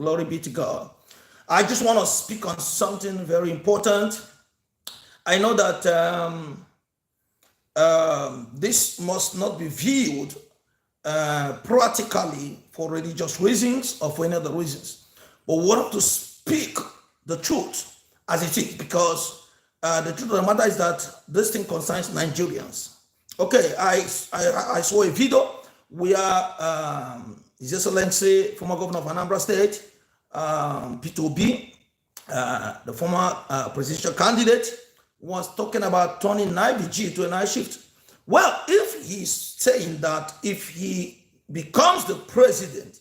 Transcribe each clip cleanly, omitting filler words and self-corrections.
Glory be to God. I just want to speak on something very important. I know that this must not be viewed practically for religious reasons or for any other reasons. But we want to speak the truth as it is, because the truth of the matter is that this thing concerns Nigerians. Okay, I saw a video where His Excellency, former governor of Anambra State, Peter Obi, the former presidential candidate, was talking about turning night vigil to a night shift. Well, if he's saying that if he becomes the president,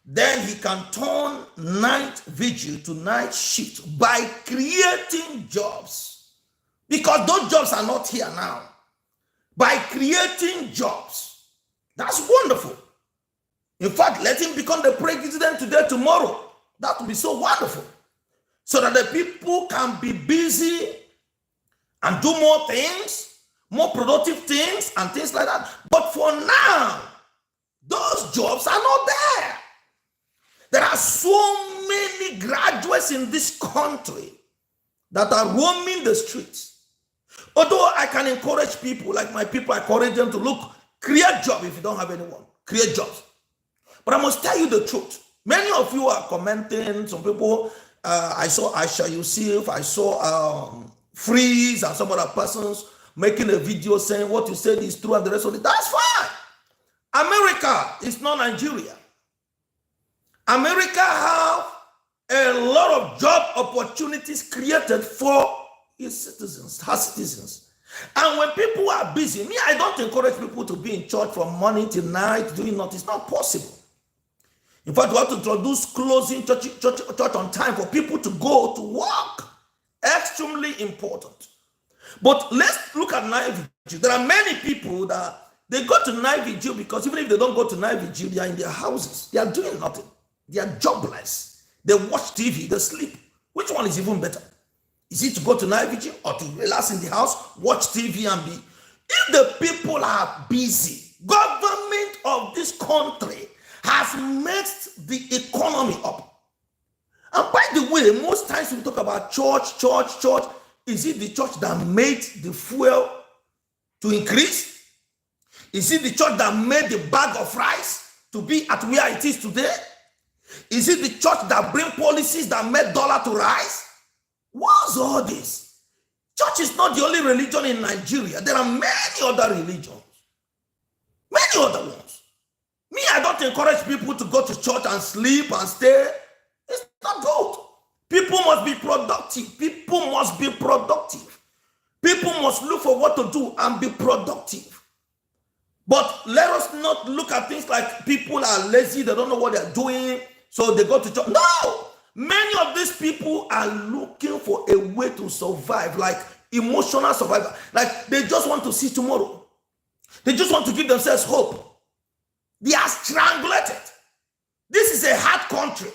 then he can turn night vigil to night shift by creating jobs. Because those jobs are not here now. By creating jobs. That's wonderful. In fact, let him become the president today, tomorrow. That would be so wonderful. So that the people can be busy and do more things, more productive things and things like that. But for now, those jobs are not there. There are so many graduates in this country that are roaming the streets. Although I can encourage people, like my people, I encourage them to look, create jobs if you don't have anyone. Create jobs. But I must tell you the truth. Many of you are commenting, some people, I saw Aisha Yusuf, I saw Freeze and some other persons making a video saying what you said is true and the rest of it. That's fine. America is not Nigeria. America have a lot of job opportunities created for its citizens, her citizens. And when people are busy, me, I don't encourage people to be in church from morning till night doing nothing. It's not possible. In fact, we have to introduce closing church on time for people to go to work. Extremely important. But let's look at night vigil. There are many people that they go to night vigil because even if they don't go to night vigil, they are in their houses. They are doing nothing. They are jobless. They watch TV, they sleep. Which one is even better? Is it to go to night vigil or to relax in the house, watch TV and be? If the people are busy, government of this country has messed the economy up. And by the way, most times we talk about church. Is it the church that made the fuel to increase? Is it the church that made the bag of rice to be at where it is today? Is it the church that bring policies that made dollar to rise? What's all this? Church is not the only religion in Nigeria. There are many other religions. Many other ones. Me, I don't encourage people to go to church and sleep and stay. It's not good. People must be productive. People must be productive. People must look for what to do and be productive. But let us not look at things like people are lazy, they don't know what they're doing, so they go to church. No! Many of these people are looking for a way to survive, like emotional survival. Like they just want to see tomorrow. They just want to give themselves hope. They are strangulated. This is a hard country.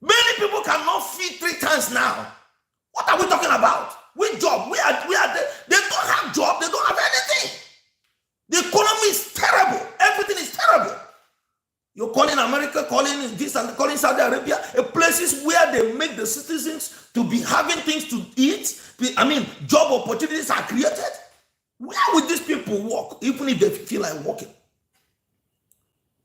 Many people cannot feed 3 times now. What are we talking about? Which job? We are there. They don't have job. They don't have anything. The economy is terrible. Everything is terrible. You're calling America, calling this and calling Saudi Arabia, places where they make the citizens to be having things to eat. Job opportunities are created. Where would these people work, even if they feel like working?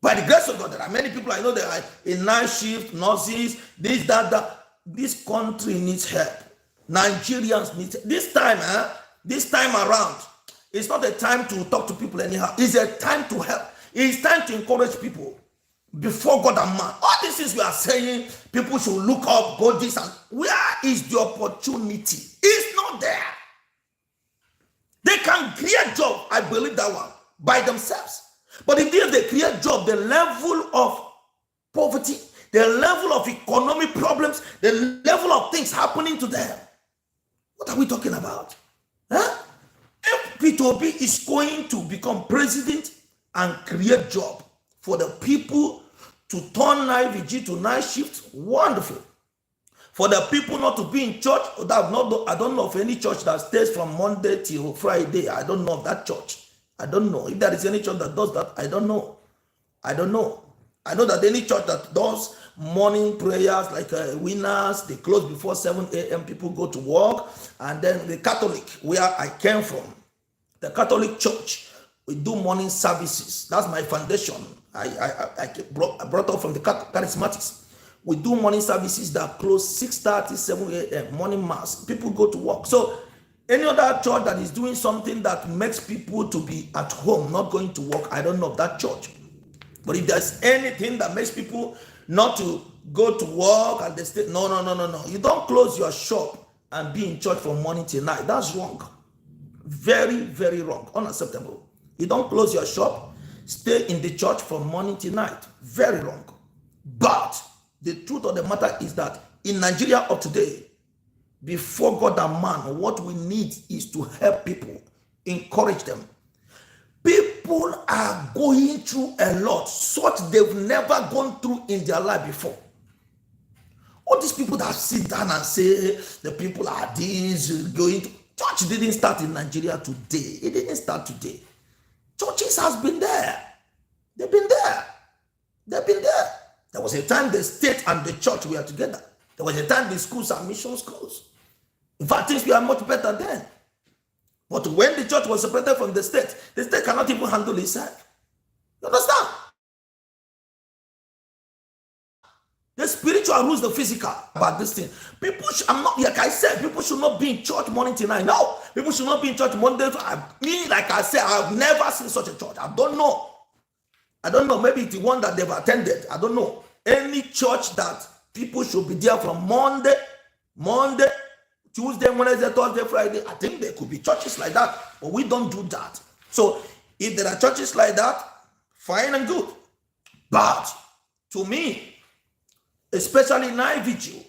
By the grace of God, there are many people I know that are in night shift, nurses, this, that. This country needs help. Nigerians need help. This time around, it's not a time to talk to people anyhow. It's a time to help. It's time to encourage people before God and man. All these things we are saying, people should look up, go this and where is the opportunity? It's not there. They can create job, I believe that one, by themselves. But if they create job, the level of poverty, the level of economic problems, the level of things happening to them, what are we talking about? Huh? If Peter Obi is going to become president and create job for the people to turn night vigil to night shift, wonderful. For the people not to be in church, I don't know of any church that stays from Monday till Friday. I don't know of that church. I don't know. If there is any church that does that, I don't know. I know that any church that does morning prayers like winners, they close before 7 a.m. People go to work. And then the Catholic, where I came from, the Catholic Church, we do morning services. That's my foundation. I brought up from the charismatics. We do morning services that close 6:30, 7 a.m. morning mass. People go to work. So any other church that is doing something that makes people to be at home, not going to work, I don't know of that church. But if there's anything that makes people not to go to work and they stay, no. You don't close your shop and be in church from morning till night. That's wrong. Very, very wrong. Unacceptable. You don't close your shop, stay in the church from morning till night. Very wrong. But the truth of the matter is that in Nigeria of today, before God and man, what we need is to help people, encourage them. People are going through a lot, such they've never gone through in their life before. All these people that sit down and say the people are this, going to church didn't start in Nigeria today. It didn't start today. Churches has been there. They've been there. There was a time the state and the church were together. There was a time the schools and mission schools. In fact, things were much better then. But when the church was separated from the state cannot even handle itself. You understand? The spiritual rules the physical about this thing. People I'm not, like I said, people should not be in church morning till night. No, people should not be in church Monday. Me, like I said, I've never seen such a church. I don't know. Maybe it's the one that they've attended. I don't know. Any church that people should be there from Monday, Tuesday, Wednesday, Thursday, Friday. I think there could be churches like that, but we don't do that. So if there are churches like that, fine and good. But to me, especially night vigil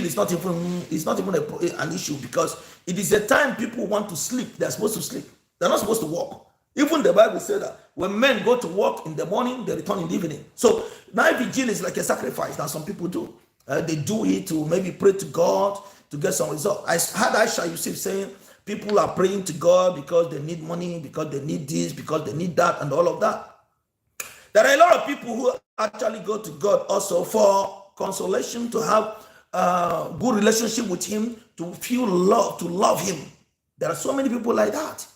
is not even an issue, because it is a time people want to sleep. They're supposed to sleep. They're not supposed to work. Even the Bible said that when men go to work in the morning, they return in the evening. So night vigil is like a sacrifice that some people do. They do it to maybe pray to God to get some result. I had Aisha Yusuf saying people are praying to God because they need money, because they need this, because they need that, and all of that. There are a lot of people who actually go to God also for consolation, to have a good relationship with Him, to feel love, to love Him. There are so many people like that.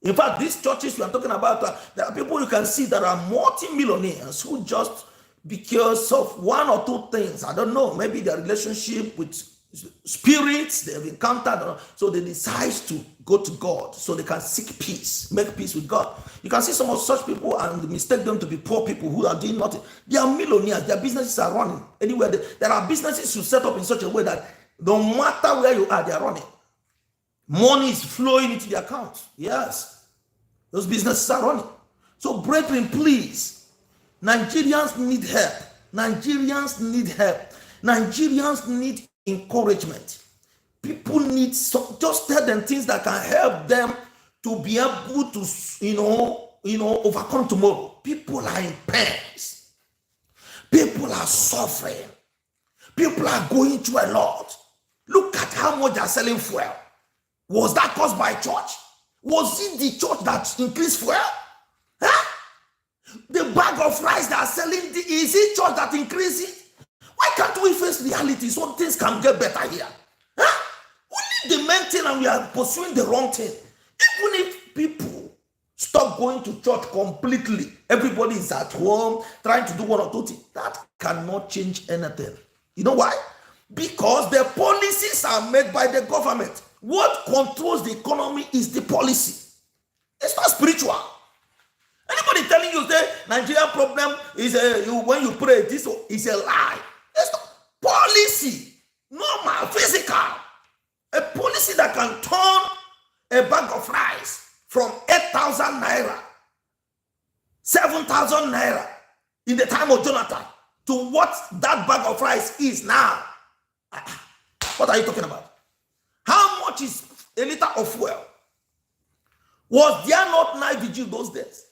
In fact, these churches we are talking about, there are people you can see that are multi-millionaires who just, because of one or two things, I don't know, maybe their relationship with spirits they have encountered, so they decide to go to God so they can seek peace, make peace with God. You can see some of such people and mistake them to be poor people who are doing nothing. They are millionaires. Their businesses are running anywhere. There are businesses you set up in such a way that no matter where you are, they are running. Money is flowing into the account. Yes, those businesses are running. So brethren, please, Nigerians need help. Nigerians need encouragement. People need just tell them things that can help them to be able to overcome tomorrow. People are in pains. People are suffering. People are going through a lot. Look at how much they are selling fuel. Was that caused by church? Was it the church that increased fuel? Huh? The bag of rice they are selling, is it church that increased it? Why can't we face reality so things can get better here? Huh? We need the main thing and we are pursuing the wrong thing. Even if people stop going to church completely, everybody is at home trying to do one or two things, that cannot change anything. You know why? Because the policies are made by the government. What controls the economy is the policy. It's not spiritual. Anybody telling you that Nigerian problem is when you pray, this is a lie. It's not policy, normal, physical. A policy that can turn a bag of rice from 8,000 naira, 7,000 naira in the time of Jonathan to what that bag of rice is now. What are you talking about? How much is a liter of fuel? Was there not night vigil those days?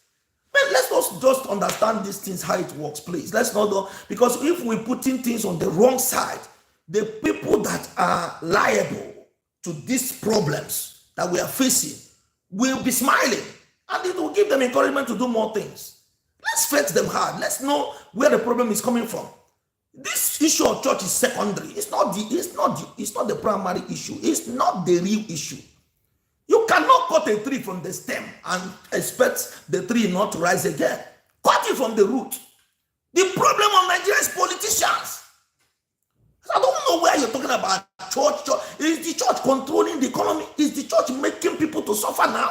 Man, let's not just understand these things, how it works, please. Let's not go, because if we put in things on the wrong side, the people that are liable to these problems that we are facing will be smiling, and it will give them encouragement to do more things. Let's fix them hard. Let's know where the problem is coming from. This issue of church is secondary. It's not the primary issue. It's not the real issue. You cannot cut a tree from the stem and expect the tree not to rise again. Cut it from the root. The problem of Nigeria is politicians. I don't know where you're talking about church. Is the church controlling the economy? Is the church making people to suffer now?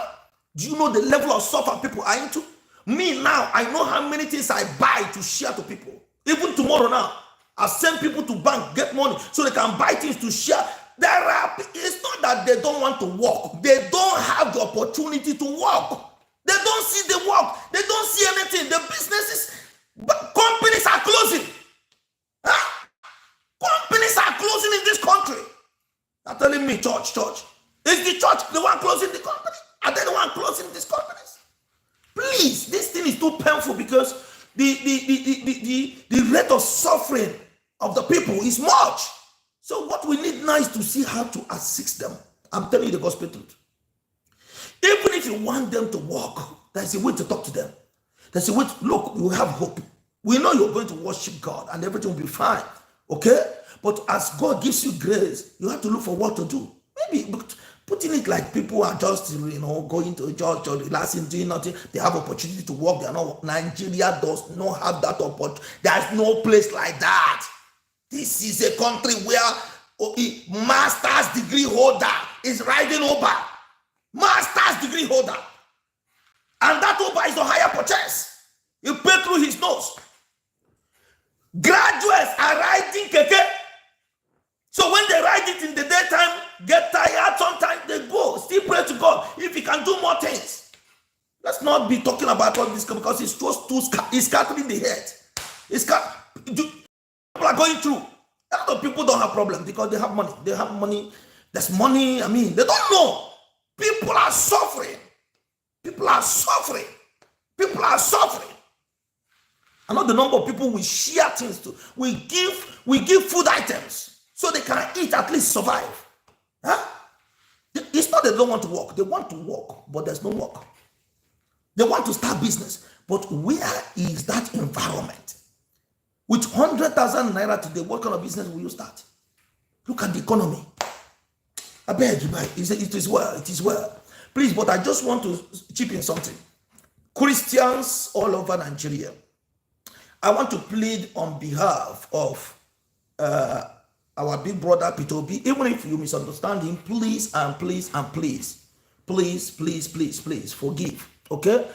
Do you know the level of suffer people are into? Me now, I know how many things I buy to share to people. Even tomorrow now, I send people to bank, get money, so they can buy things to share. It's not that they don't want to work. They don't have the opportunity to work. They don't see the work. They don't see anything. The businesses, but companies are closing. Huh? Companies are closing in this country. They're telling me, church. Is the church the one closing the company? Are they the one closing these companies? Please, this thing is too painful because the rate of suffering of the people is much. So what we need now is to see how to assist them. I'm telling you the gospel truth. Even if you want them to work, there's a way to talk to them. There's a way to, look, you have hope. We know you're going to worship God and everything will be fine. Okay? But as God gives you grace, you have to look for what to do. Maybe putting it like people are just, going to a church or relaxing, doing nothing. They have opportunity to work. They are not. Nigeria does not have that opportunity. There's no place like that. This is a country where a master's degree holder is riding Uber. Master's degree holder. And that Uber is on higher purchase. You pay through his nose. Graduates are riding keke. So when they ride it in the daytime, get tired, sometimes they go. Still pray to God if he can do more things. Let's not be talking about all this because it's just it's scattering the head. People are going through. A lot of people don't have problems because they have money. They have money. There's money. They don't know. People are suffering. People are suffering. People are suffering. I know the number of people we share things to. We give food items so they can eat, at least survive. Huh? It's not they don't want to work. They want to work, but there's no work. They want to start business, but where is that environment? With 100,000 naira today, what kind of business will you start? Look at the economy. I beg you, it is well. It is well. Please, but I just want to chip in something. Christians all over Nigeria, I want to plead on behalf of our big brother Peter Obi. Even if you misunderstand him, please forgive. Okay?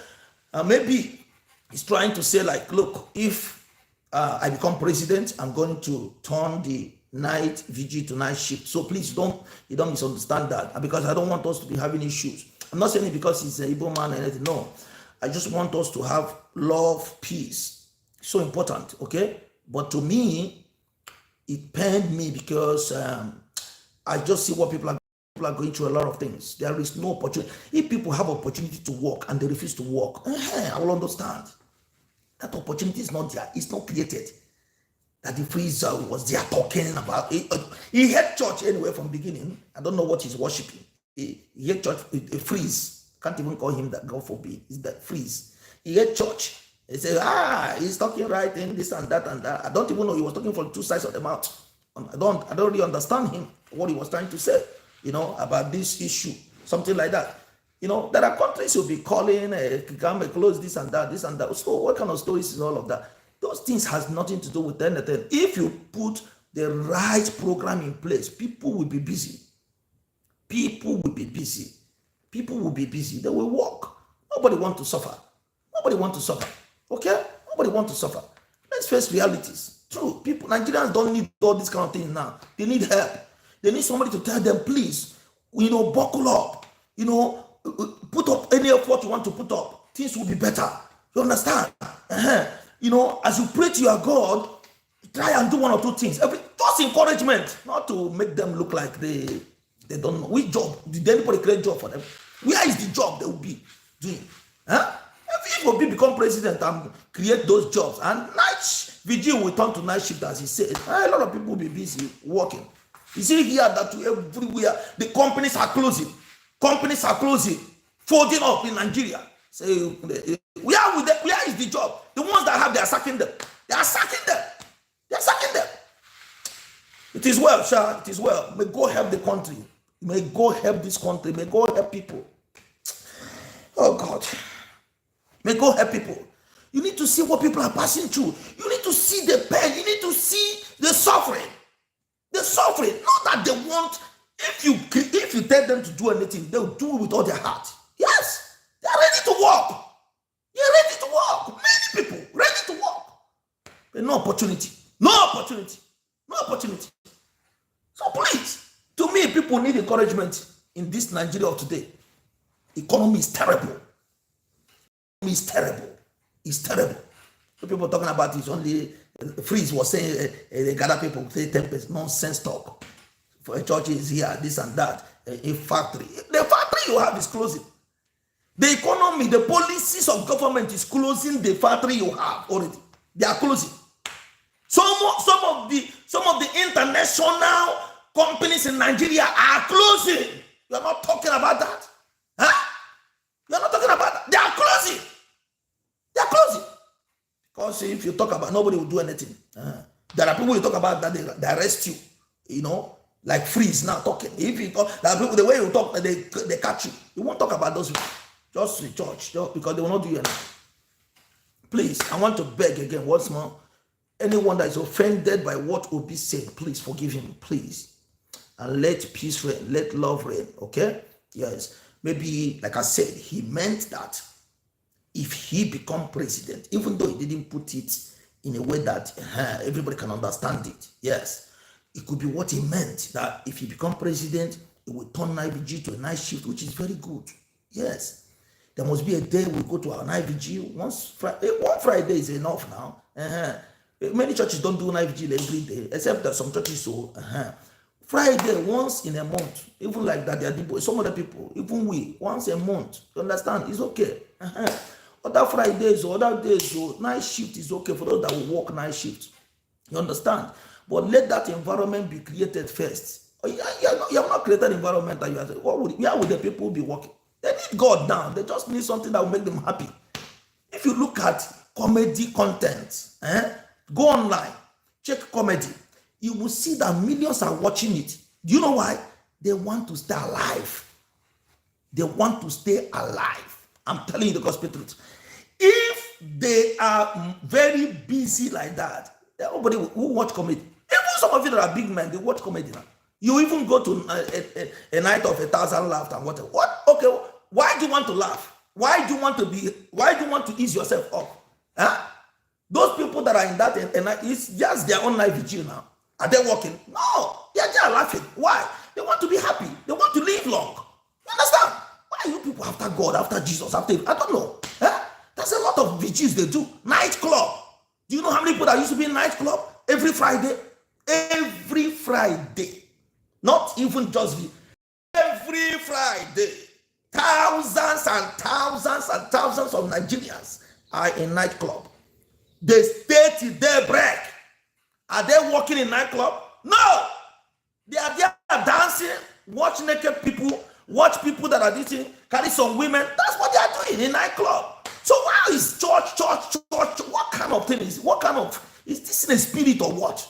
Maybe he's trying to say like, look, if I become president, I'm going to turn the night vigil to night shift. So please don't misunderstand that, because I don't want us to be having issues. I'm not saying it because he's an Igbo man or anything. No, I just want us to have love, peace. So important, okay? But to me, it pained me because I just see what people are going through a lot of things. There is no opportunity. If people have opportunity to work and they refuse to work, I will understand. That opportunity is not there. It's not created. That the freezer was there talking about it. He had church anyway from beginning. I don't know what he's worshiping. He had church, a freeze. Can't even call him that, God forbid. It's that freeze. He had church. He said, he's talking right in this and that and that. I don't even know. He was talking from two sides of the mouth. I don't really understand him, what he was trying to say, about this issue. Something like that. There are countries who'll be calling, close this and that. So what kind of stories is all of that? Those things has nothing to do with anything. If you put the right program in place, people will be busy. People will be busy. They will work. Nobody wants to suffer. Okay? Nobody wants to suffer. Let's face realities. True. Nigerians don't need all this kind of thing now. They need help. They need somebody to tell them, please, buckle up. Put up any effort you want to put up. Things will be better. You understand? As you pray to your God, try and do one or two things. Just encouragement, not to make them look like they don't know. Which job? Did anybody create a job for them? Where is the job they will be doing? If Obi become president and create those jobs, and Vigil will turn to night shift, as he said, a lot of people will be busy working. You see here that everywhere the companies are closing. Folding up in Nigeria. So where is the job. The ones that have, they are sacking them. They are sacking them. They are sacking them. It is well, sir. It is well. May God help the country. May God help this country. May God help people. Oh God. May God help people. You need to see what people are passing through. You need to see the pain. You need to see the suffering. The suffering. Not that they want, if you tell them to do anything, they'll do it with all their heart. Yes. They are ready to work. They're ready to work. Many people ready to work. But no opportunity. No opportunity. No opportunity. So please, to me, people need encouragement in this Nigeria of today. Economy is terrible. Economy is terrible. It's terrible. So people talking about it only. Freeze was saying they gather people say 10% nonsense talk. For churches here, this and that. A factory. The factory you have is closing. The economy, the policies of government is closing the factory you have already. They are closing. Some of the international companies in Nigeria are closing. You are not talking about that. Huh? You are not talking about that. They are closing. They are closing. Because if you talk about, nobody will do anything. There are people you talk about that they arrest you. You know, like Freeze now talking. If you talk, there are people, the way you talk, they catch you. You won't talk about those people. Just the church, just because they will not do anything. Please, I want to beg again once more. Anyone that is offended by what Obi said, please forgive him, please. And let peace reign, let love reign, okay? Yes. Maybe, like I said, he meant that if he become president, even though he didn't put it in a way that everybody can understand it, yes. It could be what he meant, that if he become president, it will turn night vigil to a night shift, which is very good. Yes. There must be a day we go to our night vigil. One Friday is enough now. Many churches don't do night vigil every day, except that some churches so. Friday, once in a month, even like that, there are people, some other people, even we, once a month. You understand? It's okay. Other Fridays or other days, so night shift is okay for those that will work night shift. You understand? But let that environment be created first. You have not created an environment that you are saying, where would the people be working? They need God now. They just need something that will make them happy. If you look at comedy content, go online, check comedy, you will see that millions are watching it. Do you know why? They want to stay alive. They want to stay alive. I'm telling you the gospel truth. If they are very busy like that, everybody will watch comedy. Even some of you that are big men, they watch comedy now. You even go to a night of 1,000 laughter and whatever. What? Okay, why do you want to laugh? Why do you want to ease yourself up? Huh? Those people that are in that, and it's just their own night vigil now. Are they working? No, they are laughing. Why? They want to be happy. They want to live long. You understand? Why are you people after God, after Jesus, after, I don't know. Huh? There's a lot of vigils they do. Nightclub. Do you know how many people that used to be in nightclub? Every Friday. Every Friday. Not even just every Friday. Thousands and thousands and thousands of Nigerians are in nightclub. They stay till daybreak. Are they working in nightclub? No. They are there dancing, watch naked people, watch people that are dating, carry some women. That's what they are doing in nightclub. So why is church? What kind of thing is? Is this in a spirit or what?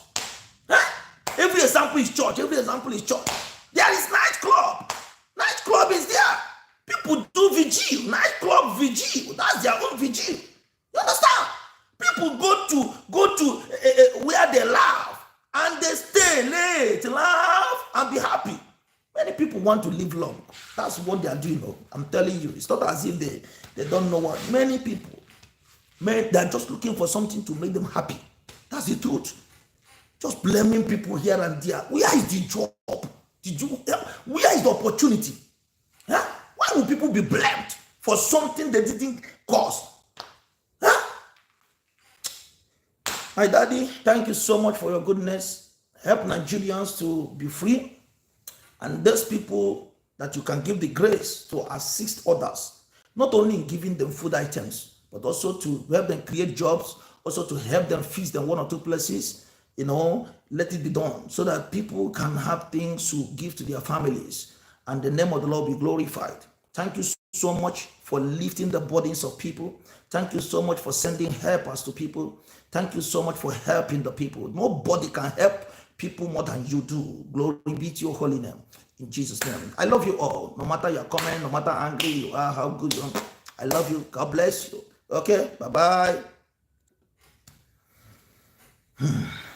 Huh? Every example is church. Every example is church. There is nightclub. Nightclub is there. People do vigil. Nightclub vigil. That's their own vigil. You understand? People go to where they laugh and they stay late, laugh and be happy. Many people want to live long. That's what they are doing. I'm telling you, it's not as if they don't know what. Many people, they're just looking for something to make them happy. That's the truth. Just blaming people here and there. Where is the job? Where is the opportunity? Huh? Why would people be blamed for something they didn't cause? Huh? My daddy, thank you so much for your goodness. Help Nigerians to be free. And those people that you can give the grace to assist others, not only in giving them food items, but also to help them create jobs, also to help them fix them one or two places, let it be done so that people can have things to give to their families and the name of the Lord be glorified. Thank you so much for lifting the burdens of people. Thank you so much for sending helpers to people. Thank you so much for helping the people. Nobody can help people more than you do. Glory be to your holy name. In Jesus' name. I love you all. No matter your comment, no matter how angry you are, how good you are. I love you. God bless you. Okay, bye-bye.